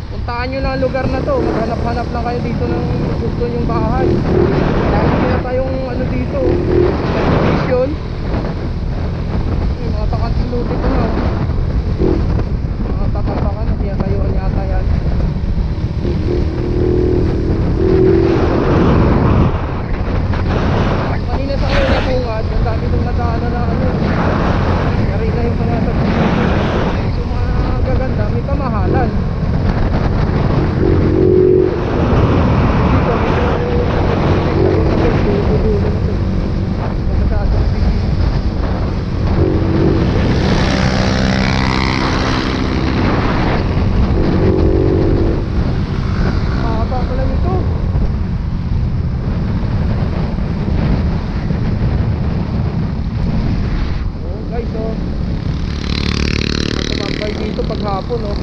Puntahan nyo na ang lugar na to. Maghanap-hanap lang kayo dito ng gusto nyong bahay. Dahil na tayong ano dito, subdivision. Mga takantiluti ko na. Mga takantakan na tinatayuan yata yan. Kanina sa kayo na bungad, ang dami nung nadaanan na ano. Yari na yung mga subdivision. So mga gaganda, may kamahalan. Dito paghapon, oh.